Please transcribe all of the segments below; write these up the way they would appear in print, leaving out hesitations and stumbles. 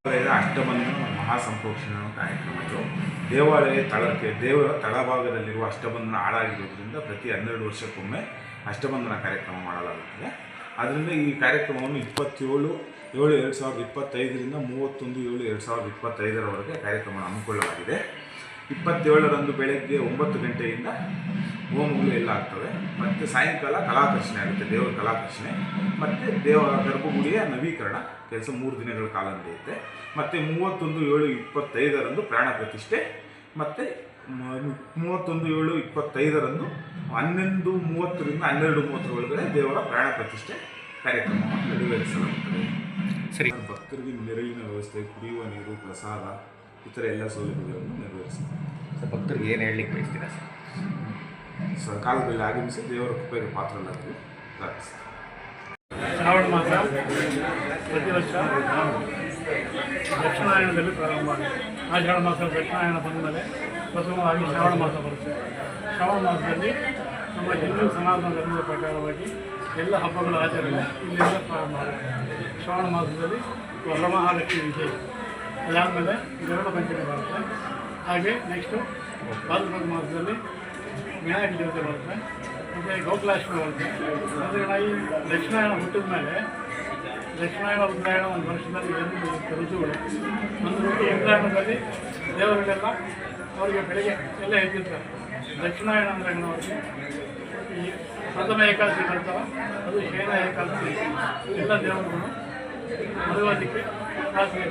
ಅಷ್ಟಬಂಧನ ಮಹಾಸಂಪ್ರೋಕ್ಷಣ ಕಾರ್ಯಕ್ರಮ ಇದು. ದೇವರ ತಳಭಾಗದಲ್ಲಿರುವ ಅಷ್ಟಬಂಧನ ಹಾಳಾಗಿರುವುದರಿಂದ ಪ್ರತಿ 12 ವರ್ಷಕ್ಕೊಮ್ಮೆ ಅಷ್ಟಬಂಧನ ಕಾರ್ಯಕ್ರಮ ಮಾಡಲಾಗುತ್ತದೆ. ಆದ್ದರಿಂದ ಈ ಕಾರ್ಯಕ್ರಮವನ್ನು 27/7/2025ರಿಂದ 31/7/2025ರವರೆಗೆ ಕಾರ್ಯಕ್ರಮ ಹಮ್ಮಿಕೊಳ್ಳಲಾಗಿದೆ. 27ರಂದು ಬೆಳಗ್ಗೆ 9 ಗಂಟೆಯಿಂದ ಹೋಮಗಳು ಎಲ್ಲ ಆಗ್ತವೆ. ಮತ್ತು ಸಾಯಂಕಾಲ ಕಲಾಕರ್ಷಣೆ ಆಗುತ್ತೆ, ದೇವರ ಕಲಾಕರ್ಷಣೆ ಮತ್ತು ದೇವರ ಗರ್ಭಗುಡಿಯ ನವೀಕರಣ ಕೆಲಸ 3 ದಿನಗಳ ಕಾಲ ನಡೆಯುತ್ತೆ. ಮತ್ತು 31/7/25ರಂದು ಪ್ರಾಣ ಪ್ರತಿಷ್ಠೆ ಮತ್ತು 31/7/25ರಂದು 11:30ರಿಂದ 12:30 ಒಳಗಡೆ ದೇವರ ಪ್ರಾಣ ಪ್ರತಿಷ್ಠೆ ಕಾರ್ಯಕ್ರಮವನ್ನು ನೆರವೇರಿಸಲಾಗುತ್ತದೆ. ಸರಿ, ಭಕ್ತರಿಗೆ ನೆರಳಿನ ವ್ಯವಸ್ಥೆ, ಕುಡಿಯುವ ನೀರು, ಪ್ರಸಾದ ಇತರ ಎಲ್ಲ ಸೌಲಭ್ಯಗಳನ್ನು ನೆರವೇರಿಸುತ್ತದೆ. ಭಕ್ತರಿಗೆ ಏನು ಹೇಳಲಿಕ್ಕೆ ಬಯಸ್ತೀರಾ ಸರ್? ಸಕಾಲದಲ್ಲಿ ಆಗಮಿಸಿ ದೇವರ ಕೃಪೆಗೆ ಪಾತ್ರರಾಗಲು ಪ್ರಾರ್ಥಿಸ್ತಾರೆ. ಶ್ರಾವಣ ಮಾಸ ಪ್ರತಿ ವರ್ಷ ದಕ್ಷಿಣಾಯನದಲ್ಲಿ ಪ್ರಾರಂಭ ಆಗಿದೆ. ಆಷಾಢ ಮಾಸ ದಕ್ಷಿಣಾಯನ ಬಂದ ಮೇಲೆ ಪ್ರಥಮವಾಗಿ ಶ್ರಾವಣ ಮಾಸ ಬರುತ್ತೆ. ಶ್ರಾವಣ ಮಾಸದಲ್ಲಿ ನಮ್ಮ ಹಿಂದೂ ಸನಾತನ ಧರ್ಮದ ಪ್ರಕಾರವಾಗಿ ಎಲ್ಲ ಹಬ್ಬಗಳ ಆಚರಣೆ ಇಲ್ಲಿಂದ ಪ್ರಾರಂಭ ಆಗುತ್ತೆ. ಶ್ರಾವಣ ಮಾಸದಲ್ಲಿ ವರಮಹಾಲಕ್ಷ್ಮಿ ವಿಜಯ, ಅದಾದಮೇಲೆ ಗರುಡ ಪಂಚಮಿ ಬರುತ್ತೆ. ಹಾಗೆ ನೆಕ್ಸ್ಟು ಭಾದ್ರಪದ ಮಾಸದಲ್ಲಿ ವಿನಾಯಕ ಚೌತಿ ಬರುತ್ತೆ, ಮತ್ತು ಗೋಕುಲಾಷ್ಟಮಿ ಬರುತ್ತೆ. ಅದಕ್ಕಾಗಿ ದಕ್ಷಿಣಾಯನ ಹುಟ್ಟಿದ ಮೇಲೆ ದಕ್ಷಿಣಾಯನ ಉತ್ತರಾಯಣ ಒಂದು ವರ್ಷದಲ್ಲಿ 8 ಋತುಗಳು. ಒಂದು ಋತು ಉತ್ತರಾಯಣದಲ್ಲಿ ದೇವರಿಗೆಲ್ಲ ಅವರಿಗೆ ಬೆಳಗ್ಗೆ ಎಲ್ಲ ಎದ್ದಿರ್ತಾರೆ. ದಕ್ಷಿಣಾಯನ ಅಂದರೆ ಅವರಿಗೆ ಈ ಪ್ರಥಮ ಏಕಾದಶಿ ಬರ್ತಾವ, ಅದು ಶಯನ ಏಕಾದಶಿ. ಎಲ್ಲ ದೇವರುಗಳು ಮಲಗೋದಕ್ಕೆ ಪ್ರಾರ್ಥನೆ.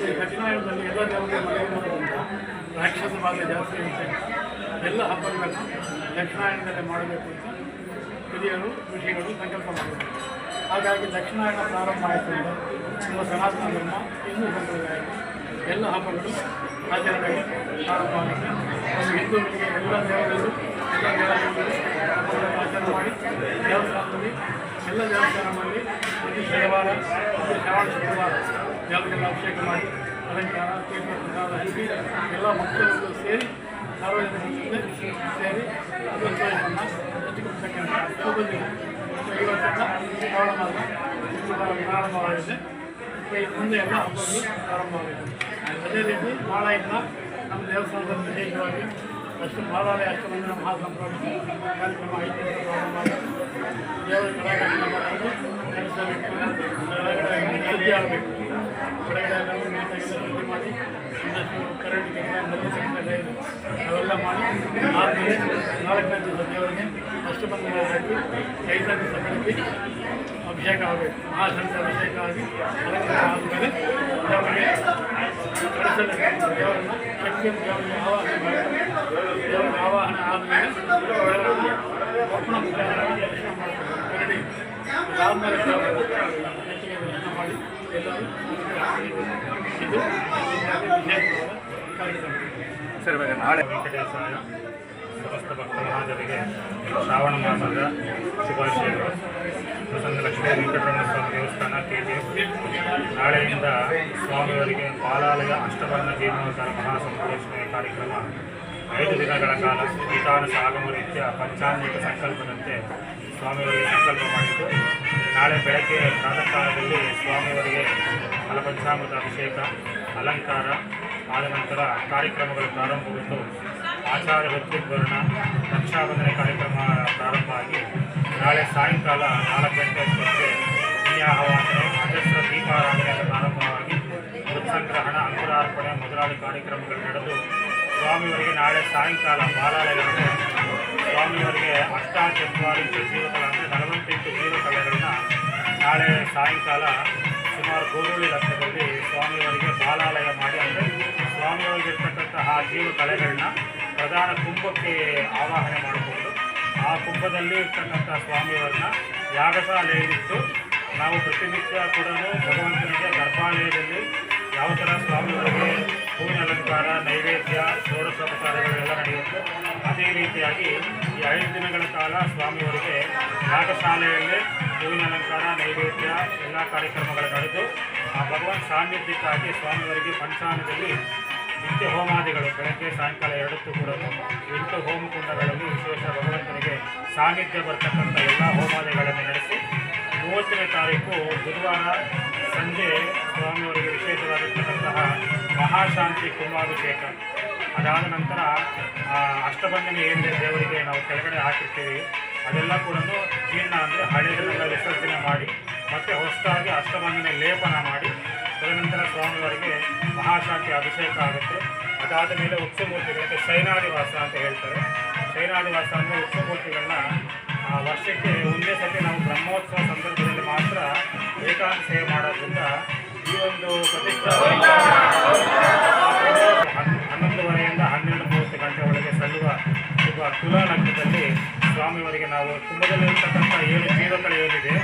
ಈ ದಕ್ಷಿಣಾಯನದಲ್ಲಿ ಎಲ್ಲ ದೇವರಿಗೆ ಮಲಗಿರೋದ್ರಿಂದ ರಾಕ್ಷಸ ಬಾಧೆ ಜಾಸ್ತಿ ಇರುತ್ತೆ. ಎಲ್ಲ ಹಬ್ಬಗಳನ್ನು ದಕ್ಷಿಣಾಯನದಲ್ಲೇ ಮಾಡಬೇಕು ಅಂತ ಹಿರಿಯರು ಋಷಿಗಳು ಸಂಕಲ್ಪ ಮಾಡಬೇಕು. ಹಾಗಾಗಿ ದಕ್ಷಿಣಾಯನ ಪ್ರಾರಂಭ ಆಯಿತು ಅಂದರೆ ನಮ್ಮ ಸನಾತನ ಧರ್ಮ ಹಿಂದೂ ಸಂಪ್ರದಾಯ ಎಲ್ಲ ಹಬ್ಬಗಳು ಆಚರಣೆಗಳು ಪ್ರಾರಂಭ ಆಗುತ್ತೆ. ನಮ್ಮ ಹಿಂದೂಗಳಿಗೆ ಎಲ್ಲ ದೇವರುಗಳು ಎಲ್ಲ ದೇವರುಗಳು ಹಬ್ಬಗಳನ್ನು ಆಚರಣೆ ಮಾಡಿ ದೇವಸ್ಥಾನದಲ್ಲಿ ಎಲ್ಲ ದೇವಸ್ಥಾನ ಮಾಡಿ ಪ್ರತಿ ಶನಿವಾರ ಪ್ರತಿ ಶ್ರಾವಣ ಶುಕ್ರವಾರ ದೇವರಿಗೆಲ್ಲ ಅಭಿಷೇಕ ಮಾಡಿ ಅಲಂಕಾರ ತೀರ್ಥ ಪ್ರಸಾದ ಹೀಗೆ ಎಲ್ಲ ಭಕ್ತರುಗಳು ಸೇರಿ ಸಾರ್ವಜನಿಕರ ಸೇರಿ ಸಂತೋಷವನ್ನು ಹೆಚ್ಚಿಕೊಳ್ತಕ್ಕಂಥ ಶುಭದಿನ. ಇವತ್ತಿಂದ ಶ್ರಾವಣ ಮಾಸ ಪ್ರಾರಂಭವಾಗಿದೆ. ಮುಂದೆ ಎಲ್ಲ ಹಬ್ಬಗಳು ಪ್ರಾರಂಭವಾಗಿದೆ. ಅದೇ ರೀತಿ ನಾಳೆಯಿಂದ ನಮ್ಮ ದೇವಸ್ಥಾನದಲ್ಲಿ ವಿಶೇಷವಾಗಿ ಬಾಲಾಲಯ ಅಷ್ಟಬಂಧನ ಮಹಾಸಂಪ್ರೋಕ್ಷಣ ಕಾರ್ಯಕ್ರಮ 5 ದಿವಸ ಪ್ರಾರಂಭ ಆಗುತ್ತೆ. ದೇವರ ಕಲಾಕರ್ಷಣೆ ಮಾಡೋದು ಕೆಲಸಬೇಕು, ಒಳಗಡೆ ಶುದ್ಧಿ ಆಗಬೇಕು. ಒಳಗಡೆ ಎಲ್ಲ ನೀಟಾಗಿ ಶುದ್ಧಿ ಮಾಡಿ ಒಂದಷ್ಟು ಕರೆಂಟ್ ಕೆಲಸ ಮಲ್ಲಿಸಂತೆಲ್ಲ ಇದೆ ಅವೆಲ್ಲ ಮಾಡಿ ಆದಮೇಲೆ 4ನೇ ದಿವಸ ದೇವರಿಗೆ ಅಷ್ಟಬಂಧನ ಹಾಕಿ 5ನೇ ದಿವಸ ಬೆಳಗ್ಗೆ ಅಭಿಷೇಕ ಆಗಬೇಕು. ಮಹಾಸಂತೆ ಅಭಿಷೇಕ ಆಗಿ ಅಲಂಕಾರ ಆದಮೇಲೆ ದೇವರಿಗೆ ದೇವರನ್ನ ಶಕ್ತಿಯನ್ನು ದೇವರಿಗೆ ಆವಾಹನೆ ಮಾಡಿ ದೇವರಿಗೆ ಆವಾಹನೆ ಆದಮೇಲೆ ಒಪ್ಪಣ ಮುಖಾಂತರವಾಗಿ ದರ್ಶನ ಮಾಡ್ತಾರೆ. ಕರಡಿ ಅದಾದಮೇಲೆ ದೇವರನ್ನು ಹೆಚ್ಚಿಗೆ ದರ್ಶನ ಮಾಡಿ ಎಲ್ಲರೂ ಇದು ವಿಶೇಷವಾದ ಕಾರ್ಯಕ್ರಮ. ಸರ್, ಇವಾಗ ನಾಳೆ ವೆಂಕಟೇಶ್ವರ ಸಮಸ್ತ ಭಕ್ತ ಮಹಾಜರಿಗೆ ಶ್ರಾವಣ ಮಾಸದ ಶುಭಾಶಯಗಳು. ಪ್ರಸನ್ನ ಲಕ್ಷ್ಮೀ ವೆಂಕಟರಮಣ ಸ್ವಾಮಿ ದೇವಸ್ಥಾನ KGF ನಾಳೆಯಿಂದ ಸ್ವಾಮಿಯವರಿಗೆ ಬಾಲಾಲಯ ಅಷ್ಟಬಂಧನ ಜೀರ್ಣೋದ್ಧಾರ ಮಹಾಸಂಪ್ರೋಕ್ಷಣೆ ಕಾರ್ಯಕ್ರಮ 5 ದಿನಗಳ ಕಾಲ ಗೀತಾನುಸ ಆಗಮ ರೀತ್ಯ ಪಂಚಾಂಗಿಕ ಸಂಕಲ್ಪದಂತೆ ಸ್ವಾಮಿಯವರಿಗೆ ಸಂಕಲ್ಪ ಮಾಡಿದ್ದು, ನಾಳೆ ಬೆಳಗ್ಗೆ ಪ್ರಾತಃ ಕಾಲದಲ್ಲಿ ಸ್ವಾಮಿಯವರಿಗೆ ಫಲಪಂಚಾಮೃತ ಅಭಿಷೇಕ, ಅಲಂಕಾರ ಆದ ನಂತರ ಕಾರ್ಯಕ್ರಮಗಳು ಪ್ರಾರಂಭಗೊಂಡು ಆಚಾರ್ಯ ಋತ್ವಿಗ್ವರ್ಣ ರಕ್ಷಾಬಂಧನ ಕಾರ್ಯಕ್ರಮ ಪ್ರಾರಂಭ ಆಗಿ ನಾಳೆ ಸಾಯಂಕಾಲ 4 ಗಂಟೆ ಅಷ್ಟೊತ್ತಿಗೆ ಪುಣ್ಯಾಹವಾಚನೆ, ಅಜಸ್ರ ದೀಪಾರಾಧನೆ ಪ್ರಾರಂಭವಾಗಿ ಮೃತ್ಸಂಗ್ರಹಣ, ಅಂಕುರಾರ್ಪಣೆ ಮೊದಲಾದ ಕಾರ್ಯಕ್ರಮಗಳು ನಡೆದು ಸ್ವಾಮಿಯವರಿಗೆ ನಾಳೆ ಸಾಯಂಕಾಲ ಬಾಲಾಲಯದಲ್ಲಿ ಸ್ವಾಮಿಯವರಿಗೆ ಅಷ್ಟಾಚತ್ವಾರಿಂಚ ಜೀವಕಲ ಅಂದರೆ 48 ಜೀವಕಲೆಗಳನ್ನ ನಾಳೆ ಸಾಯಂಕಾಲ ಸುಮಾರು ಗೋರುಳಿ ಲಕ್ಷದಲ್ಲಿ ಸ್ವಾಮಿಯವರಿಗೆ ಬಾಲಾಲಯ ಮಾಡಿ, ಅಂದರೆ ಸ್ವಾಮಿಯವರಿಗಿರ್ತಕ್ಕಂತಹ ಜೀವಕಲೆಗಳನ್ನ ಪ್ರಧಾನ ಕುಂಭಕ್ಕೆ ಆವಾಹನೆ ಮಾಡಿಕೊಂಡು ಆ ಕುಂಭದಲ್ಲಿ ಇರ್ತಕ್ಕಂಥ ಸ್ವಾಮಿಯವರನ್ನ ಯಾಗಶಾಲೆಯಲ್ಲಿಟ್ಟು ನಾವು ಪ್ರತಿನಿತ್ಯ ಕೂಡ ಭಗವಂತನಿಗೆ ಗರ್ಭಾಲಯದಲ್ಲಿ ಯಾವ ಥರ ಸ್ವಾಮಿಯವರಿಗೆ ಹೂವಿನ ಅಲಂಕಾರ, ನೈವೇದ್ಯ, ಷೋಡಶೋಪಚಾರಗಳೆಲ್ಲ ನಡೆಯುತ್ತೆ, ಅದೇ ರೀತಿಯಾಗಿ ಈ 5 ದಿನಗಳ ಕಾಲ ಸ್ವಾಮಿಯವರಿಗೆ ಯಾಗಶಾಲೆಯಲ್ಲೇ ಹೂವಿನ ಅಲಂಕಾರ, ನೈವೇದ್ಯ ಎಲ್ಲ ಕಾರ್ಯಕ್ರಮಗಳು ನಡೆದು ಆ ಭಗವಂತ ಸಾನ್ನಿಧ್ಯಕ್ಕಾಗಿ ಸ್ವಾಮಿಯವರಿಗೆ ಪಂಚಾಂಗದಲ್ಲಿ ನಿತ್ಯ ಹೋಮಾದಿಗಳು ಬೆಳಗ್ಗೆ ಸಾಯಂಕಾಲ 2 ಕೂಡ 8 ಹೋಮಕುಂಡಗಳಲ್ಲಿ ವಿಶೇಷ ಭಗವಂತನಿಗೆ ಸಾನ್ನಿಧ್ಯ ಬರ್ತಕ್ಕಂಥ ಎಲ್ಲ ಹೋಮಾದಿಗಳನ್ನು ನಡೆಸಿ 30ನೇ ತಾರೀಕು ಬುಧವಾರ ಸಂಜೆ ಸ್ವಾಮಿಯವರಿಗೆ ವಿಶೇಷವಾಗಿರ್ತಕ್ಕಂತಹ ಮಹಾಶಾಂತಿ ಕುಂಭಾಭಿಷೇಕ. ಅದಾದ ನಂತರ ಅಷ್ಟಬಂಧನ ಏನಿದೆ ದೇವರಿಗೆ ನಾವು ಕೆಳಗಡೆ ಹಾಕಿರ್ತೀವಿ, ಅದೆಲ್ಲ ಕೂಡ ಜೀರ್ಣ ಅಂದರೆ ಹಳೆಯದನ್ನೆಲ್ಲ ವಿಸರ್ಜನೆ ಮಾಡಿ ಮತ್ತು ಹೊಸದಾಗಿ ಅಷ್ಟಬಂಧನ ಲೇಪನ ಮಾಡಿ ತದನಂತರ ಸ್ವಾಮಿಯವರಿಗೆ ಮಹಾಶಾಂತಿ ಅಭಿಷೇಕ ಆಗುತ್ತೆ. ಅದಾದ ಮೇಲೆ ಉತ್ಸವಮೂರ್ತಿಗಳಿಗೆ ಶಯನಾದಿವಾಸ ಅಂತ ಹೇಳ್ತಾರೆ. ಶಯನಾದಿವಾಸ ಅಂದರೆ ಉತ್ಸವಮೂರ್ತಿಗಳನ್ನ ವರ್ಷಕ್ಕೆ ಒಂದೇ ಸತಿ ನಾವು ಬ್ರಹ್ಮೋತ್ಸವ ಸಂದರ್ಭದಲ್ಲಿ ಮಾತ್ರ ಏಕಾಂತ ಸೇವೆ ಮಾಡೋದ್ರಿಂದ ಈ ಒಂದು ಪ್ರತಿಷ್ಠಾ 11:30ಯಿಂದ 12:30 ಗಂಟೆ ಒಳಗೆ ಸಲ್ಲುವ ಶುಭ ತುಲಾ ಲಗ್ನದಲ್ಲಿ ಸ್ವಾಮಿಯವರಿಗೆ ನಾವು ಕುಂಭದಲ್ಲಿರ್ತಕ್ಕಂಥ 7 ಜೀವಕಳೆ ಏನಿದೆ,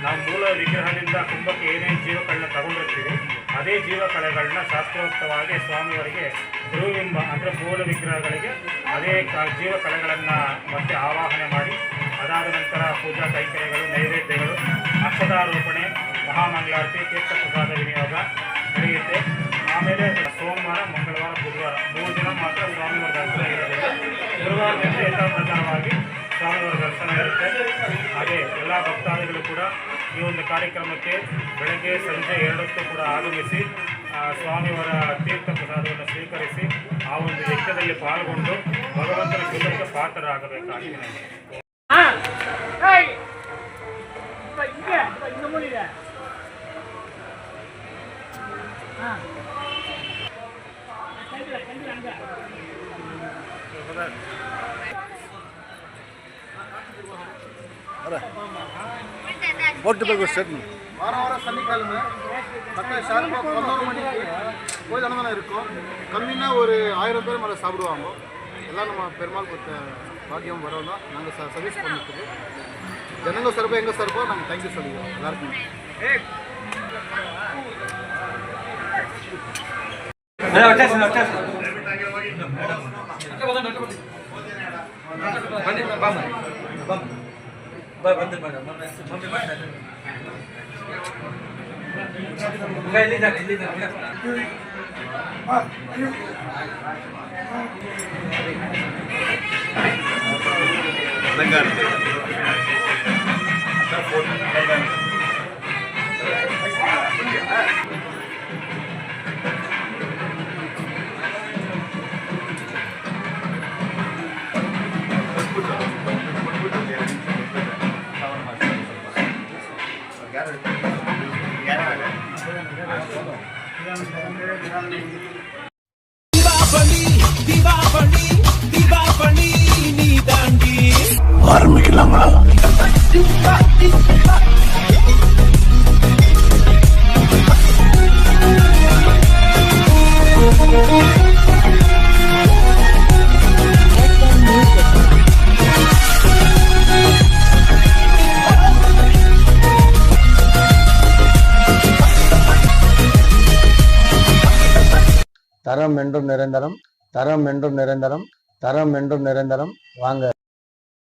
ನಾವು ಮೂಲ ವಿಗ್ರಹದಿಂದ ಕುಂಭಕ್ಕೆ ಏನೇನು ಜೀವಕಳನ್ನ ತಗೊಂಡಿರ್ತೀವಿ ಅದೇ ಜೀವಕಳೆಗಳನ್ನ ಶಾಸ್ತ್ರೋಕ್ತವಾಗಿ ಸ್ವಾಮಿಯವರಿಗೆ ಗುರುಬಿಂಬ ಅಂದರೆ ಮೂಲ ವಿಗ್ರಹಗಳಿಗೆ ಅದೇ ಜೀವಕಳೆಗಳನ್ನು ಮತ್ತೆ ಆವಾಹನೆ ಮಾಡಿ ಅದಾದ ನಂತರ ಪೂಜಾ ಕೈಂಕರ್ಯಗಳು, ನೈವೇದ್ಯಗಳು, ಅಕ್ಷತಾರೋಪಣೆ, ಮಹಾಮಂಗಳಾರತಿ, ತೀರ್ಥಪ್ರಸಾದ ವಿನಿಯೋಗ ನಡೆಯುತ್ತೆ. ಆಮೇಲೆ ಸೋಮವಾರ, ಮಂಗಳವಾರ, ಬುಧವಾರ 3 ದಿನ ಮಾತ್ರ ಸ್ವಾಮಿಯವರ ದರ್ಶನ ಇರೋದಿಲ್ಲ. ಗುರುವಾರದಿಂದ ಯಥಾಪ್ರಕಾರವಾಗಿ ಸ್ವಾಮಿಯವರ ದರ್ಶನ ಇರುತ್ತೆ. ಹಾಗೆ ಎಲ್ಲ ಭಕ್ತಾದಿಗಳು ಕೂಡ ಈ ಒಂದು ಕಾರ್ಯಕ್ರಮಕ್ಕೆ ಬೆಳಗ್ಗೆ ಸಂಜೆ 2 ಹೊತ್ತು ಕೂಡ ಆಗಮಿಸಿ ಸ್ವಾಮಿಯವರ ತೀರ್ಥ ಪ್ರಸಾದವನ್ನು ಸ್ವೀಕರಿಸಿ ಆ ಒಂದು ಯಜ್ಞದಲ್ಲಿ ಪಾಲ್ಗೊಂಡು ಭಗವಂತನ ಕೃಪೆಗೆ ಪಾತ್ರರಾಗಬೇಕಾಗಿದೆ. வார சனிக்கிழமை மக்கள் ஷார்ப்பாக 11 மணிக்கு கோயில் அன்னதானம் இருக்கும். கம்மின்னா ஒரு 1000 பேர் மேலே சாப்பிடுவாங்க. எல்லாம் நம்ம பெருமாள் கொடுத்த பாக்கியம் வரோம் தான் நாங்கள் சர்வீஸ் பண்ணிட்டு ஜனங்க சார்பாக எங்கள் சார்பாக நாங்கள் தேங்க்யூ சொல்லிடுவோம் எல்லாருக்கும். ஆரம்பிக்கலாங்களா? தரம் என்றும் நிரந்தரம், தரம் என்றும் நிரந்தரம், தரம் என்றும் நிரந்தரம். வாங்க.